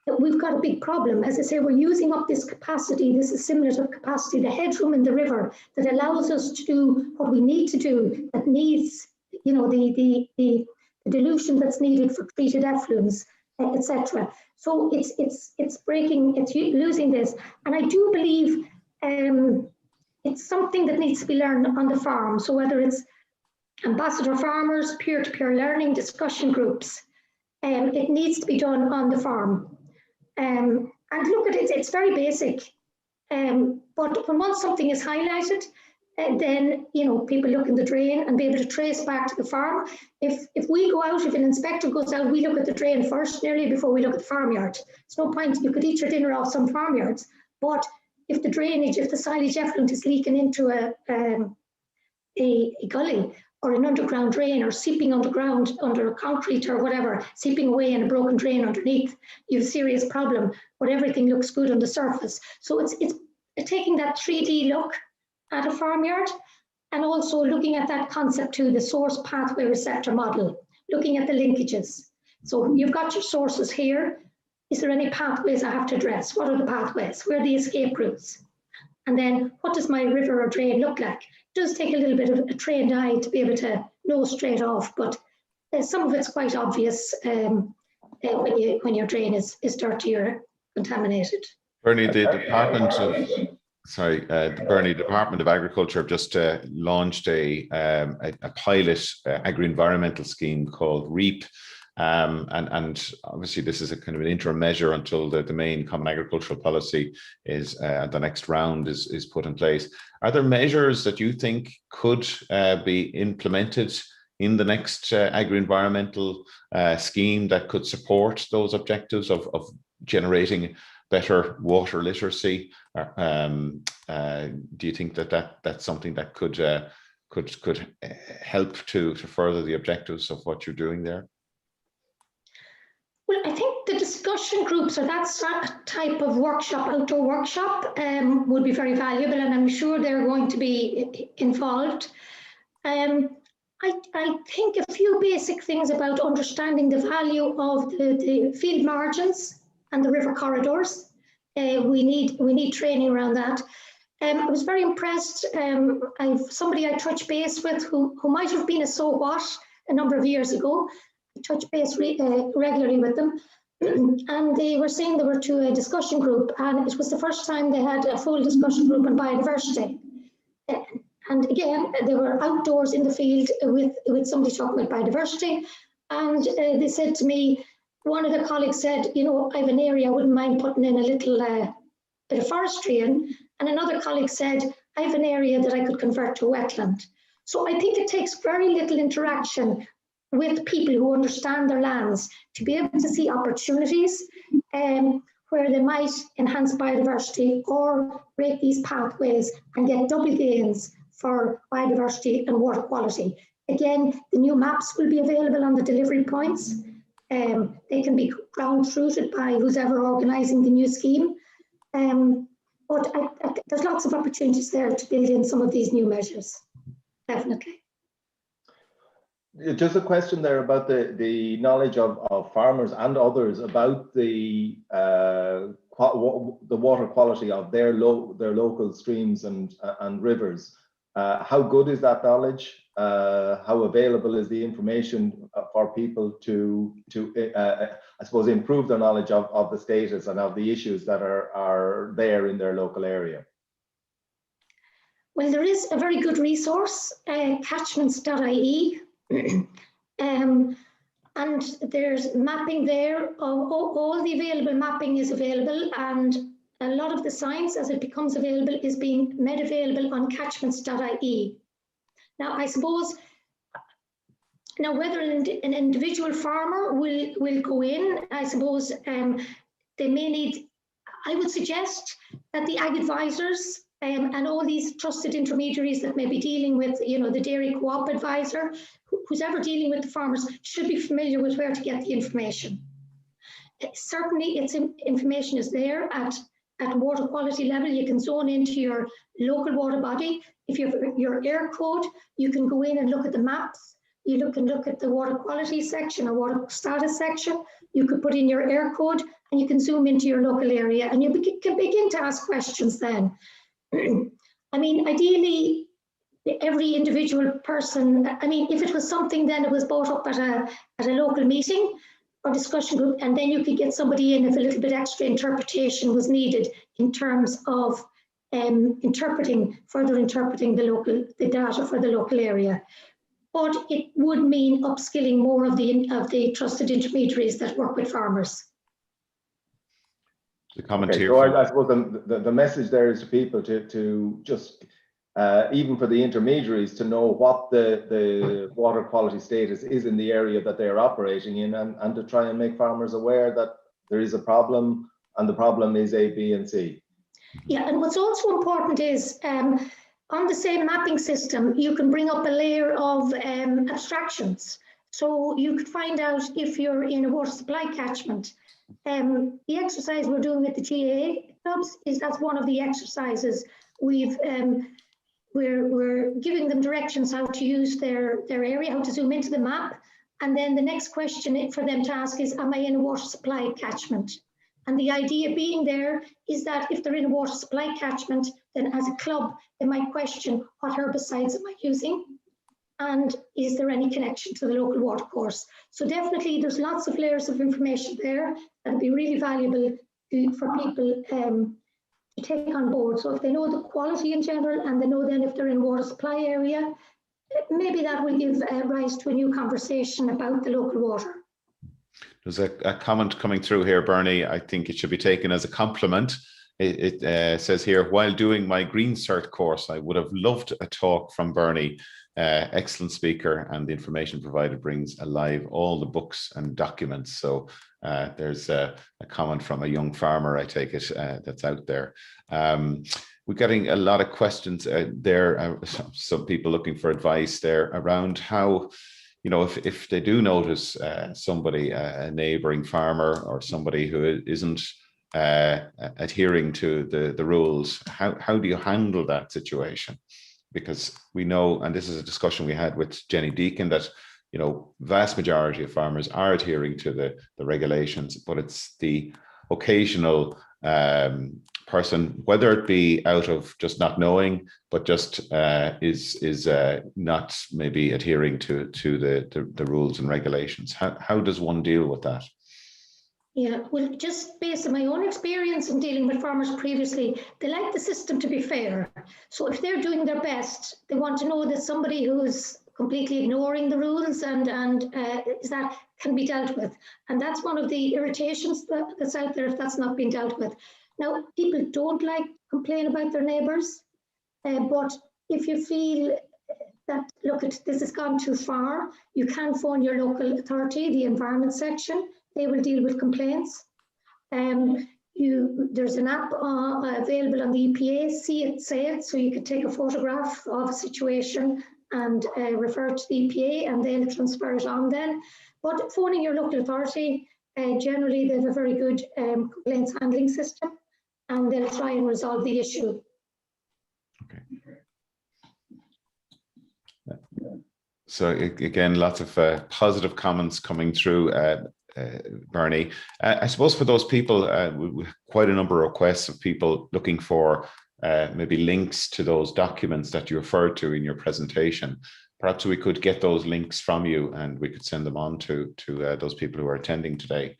B: that we've got a big problem. As I say, we're using up this capacity, this assimilative capacity, the headroom in the river that allows us to do what we need to do, that needs, the dilution that's needed for treated effluents, etc. So it's breaking, it's losing this. And I do believe it's something that needs to be learned on the farm. So whether it's ambassador farmers, peer-to-peer learning, discussion groups, it needs to be done on the farm. And look at it, it's very basic. But when once something is highlighted, then people look in the drain and be able to trace back to the farm. If we go out, if an inspector goes out, we look at the drain first, nearly before we look at the farmyard. It's no point, you could eat your dinner off some farmyards, but if the drainage, if the silage effluent is leaking into a gully or an underground drain, or seeping underground under concrete or whatever, seeping away in a broken drain underneath, you have a serious problem, but everything looks good on the surface. So it's taking that 3D look at a farmyard, and also looking at that concept to the source pathway receptor model, looking at the linkages. So you've got your sources here. Is there any pathways I have to address? What are the pathways? Where are the escape routes? And then what does my river or drain look like? It does take a little bit of a trained eye to be able to know straight off, but some of it's quite obvious when your drain is dirty or contaminated.
A: Bernie, the Department of Agriculture have just launched a pilot agri-environmental scheme called REAP. And obviously this is a kind of an interim measure until the main common agricultural policy is the next round is put in place. Are there measures that you think could be implemented in the next agri-environmental scheme that could support those objectives of generating better water literacy? Do you think that's something that could help to further the objectives of what you're doing there?
B: Well, I think the discussion groups or that type of workshop, outdoor workshop, would be very valuable, and I'm sure they're going to be involved. I think a few basic things about understanding the value of the field margins and the river corridors. We need training around that. I was very impressed. Somebody I touched base with who might have been a so what a number of years ago. I touch base regularly with them, and they were saying they were to a discussion group, and it was the first time they had a full discussion group on biodiversity. And again, they were outdoors in the field with somebody talking about biodiversity. And they said to me, one of the colleagues said, you know, I have an area I wouldn't mind putting in a little bit of forestry in. And another colleague said, I have an area that I could convert to a wetland. So I think it takes very little interaction with people who understand their lands to be able to see opportunities where they might enhance biodiversity or break these pathways and get double gains for biodiversity and water quality. Again, the new maps will be available on the delivery points. They can be ground truthted by who's ever organising the new scheme. But there's lots of opportunities there to build in some of these new measures, definitely.
C: Just a question there about the knowledge of farmers and others about the water quality of their local streams and rivers. How good is that knowledge? How available is the information for people to I suppose, improve their knowledge of the status and of the issues that are there in their local area?
B: Well, there is a very good resource, catchments.ie. And there's mapping there. All the available mapping is available, and a lot of the science as it becomes available is being made available on catchments.ie. Now, I suppose, whether an individual farmer will go in, I suppose they may need, I would suggest that the ag advisors and all these trusted intermediaries that may be dealing with, you know, the dairy co-op advisor, who's ever dealing with the farmers, should be familiar with where to get the information. Certainly, information is there at water quality level. You can zone into your local water body. If you have your air code, you can go in and look at the maps. You can look at the water quality section or water status section. You could put in your air code and you can zoom into your local area and you can begin to ask questions then. I mean, ideally, every individual person, I mean, if it was something then it was brought up at a local meeting or discussion group, and then you could get somebody in if a little bit extra interpretation was needed in terms of further interpreting the data for the local area. But it would mean upskilling more of the trusted intermediaries that work with farmers.
A: The comment
C: okay,
A: here.
C: So I suppose the message there is to people to just, even for the intermediaries, to know what the water quality status is in the area that they're operating in, and to try and make farmers aware that there is a problem, and the problem is A, B, and C.
B: Yeah, and what's also important is on the same mapping system, you can bring up a layer of abstractions. So you could find out if you're in a water supply catchment. The exercise we're doing with the GAA clubs is that's one of the exercises we're giving them directions how to use their area, how to zoom into the map. And then the next question for them to ask is, am I in a water supply catchment? And the idea being there is that if they're in a water supply catchment, then as a club, they might question what herbicides am I using? And is there any connection to the local water course? So definitely there's lots of layers of information there that would be really valuable for people to take on board. So if they know the quality in general, and they know then if they're in water supply area, maybe that will give rise to a new conversation about the local water.
A: There's a comment coming through here, Bernie. I think it should be taken as a compliment. It says here, while doing my Green Cert course, I would have loved a talk from Bernie. Excellent speaker, and the information provided brings alive all the books and documents. So there's a comment from a young farmer, I take it, that's out there. We're getting a lot of questions there, some people looking for advice there around how, you know, if they do notice somebody, a neighboring farmer or somebody who isn't adhering to the rules, how do you handle that situation? Because we know, and this is a discussion we had with Jenny Deacon, that, you know, vast majority of farmers are adhering to the regulations, but it's the occasional person, whether it be out of just not knowing, but just is not maybe adhering to the rules and regulations. How does one deal with that?
B: Yeah, well, just based on my own experience in dealing with farmers previously, they like the system to be fair. So if they're doing their best, they want to know that somebody who's completely ignoring the rules and is that can be dealt with. And that's one of the irritations that's out there if that's not being dealt with. Now, people don't like complain about their neighbours, but if you feel that, look, this has gone too far, you can phone your local authority, the environment section. They will deal with complaints. There's an app available on the EPA, See It, Say It, so you could take a photograph of a situation and refer to the EPA and they'll transfer it on then. But phoning your local authority, generally they have a very good complaints handling system and they'll try and resolve the issue.
A: Okay. So again, lots of positive comments coming through, Bernie. I suppose for those people, quite a number of requests of people looking for maybe links to those documents that you referred to in your presentation. Perhaps we could get those links from you and we could send them on to those people who are attending today,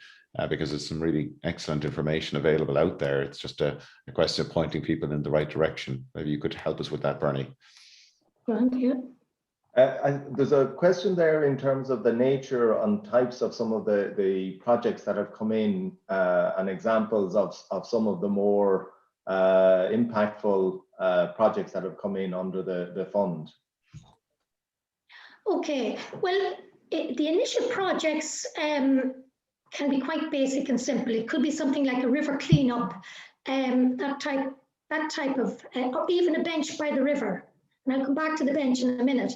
A: because there's some really excellent information available out there. It's just a question of pointing people in the right direction. Maybe you could help us with that, Bernie.
B: Thank you.
C: There's a question there in terms of the nature and types of some of the projects that have come in, and examples of some of the more impactful projects that have come in under the fund. Okay, well, the initial projects can be quite basic and simple. It could be something like a river cleanup, that type of, or even a bench by the river. And I'll come back to the bench in a minute.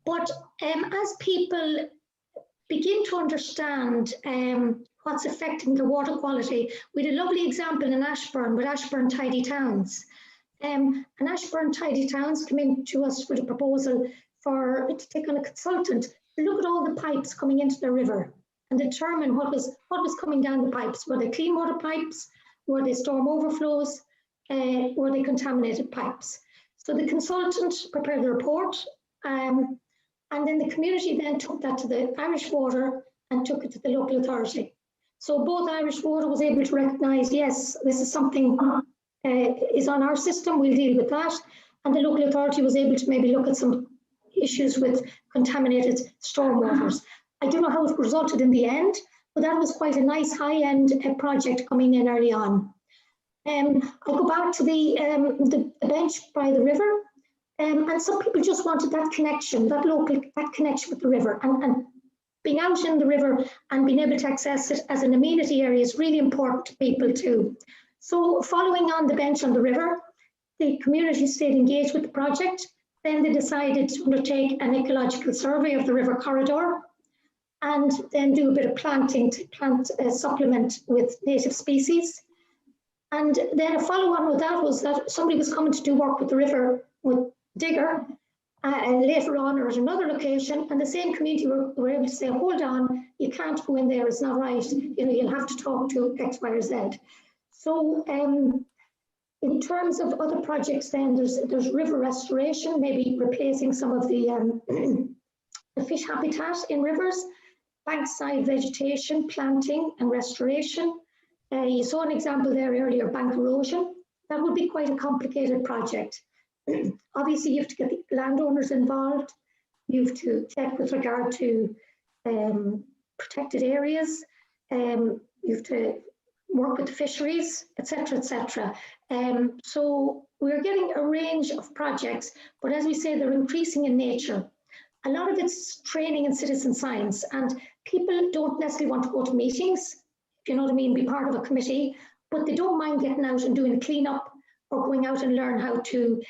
C: But as people begin to understand what's affecting the water quality, we had a lovely example in Ashbourne with Ashbourne Tidy Towns. And Ashbourne Tidy Towns came in to us with a proposal to take on a consultant to look at all the pipes coming into the river and determine what was coming down the pipes. Were they clean water pipes? Were they storm overflows? Were they contaminated pipes? So the consultant prepared the report, and then the community then took that to the Irish Water and took it to the local authority. So both Irish Water was able to recognise, yes, this is something is on our system, we'll deal with that. And the local authority was able to maybe look at some issues with contaminated stormwaters. I don't know how it resulted in the end, but that was quite a nice high-end project coming in early on. I'll go back to the bench by the river, and some people just wanted that connection, that connection with the river, and being out in the river and being able to access it as an amenity area is really important to people too. So following on the bench on the river, the community stayed engaged with the project. Then they decided to undertake an ecological survey of the river corridor and then do a bit of planting to plant supplement with native species. And then a follow-on with that was that somebody was coming to do work with the river with digger later on or at another location, and the same community were able to say, hold on, you can't go in there, it's not right, you'll have to talk to X, Y, or Z. So in terms of other projects then, there's river restoration, maybe replacing some of the fish habitat in rivers, bankside vegetation, planting and restoration. You saw an example there earlier, bank erosion. That would be quite a complicated project. Obviously, you have to get the landowners involved. You have to check with regard to protected areas. You have to work with the fisheries, etc., etc. So we're getting a range of projects, but as we say, they're increasing in nature. A lot of it's training in citizen science, and people don't necessarily want to go to meetings, if you know what I mean, be part of a committee, but they don't mind getting out and doing a cleanup or going out and learn how to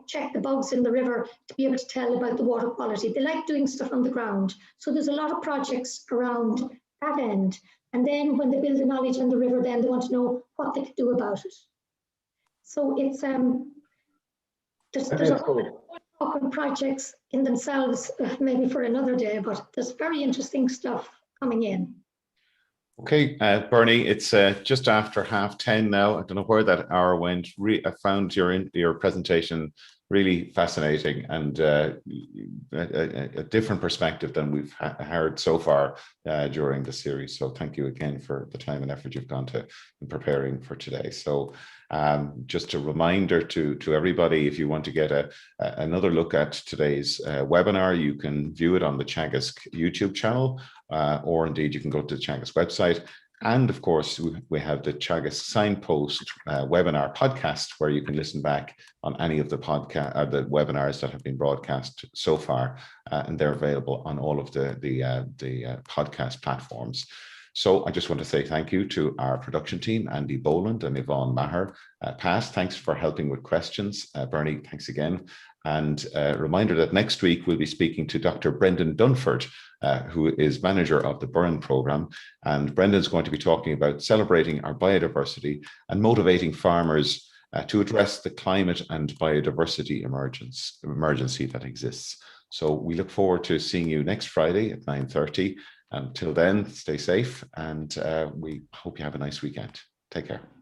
C: check the bugs in the river to be able to tell about the water quality. They like doing stuff on the ground. So there's a lot of projects around that end. And then when they build the knowledge on the river, then they want to know what they can do about it. So it's there's a lot of projects in themselves, maybe for another day, but there's very interesting stuff coming in.
A: Okay, Bernie, it's just after 10:30 now. I don't know where that hour went. I found your presentation really fascinating and a different perspective than we've heard so far during the series. So thank you again for the time and effort you've gone to in preparing for today. So just a reminder to everybody, if you want to get another look at today's webinar, you can view it on the Teagasc YouTube channel, or indeed you can go to the Teagasc website. And of course, we have the Teagasc Signpost webinar podcast, where you can listen back on any of the the webinars that have been broadcast so far, and they're available on all of the podcast platforms. So I just want to say thank you to our production team, Andy Boland and Yvonne Maher. Pat, thanks for helping with questions. Bernie, thanks again. And a reminder that next week we'll be speaking to Dr. Brendan Dunford, who is manager of the Burn programme. And Brendan's going to be talking about celebrating our biodiversity and motivating farmers to address the climate and biodiversity emergency that exists. So we look forward to seeing you next Friday at 9:30. Until then, stay safe, and we hope you have a nice weekend. Take care.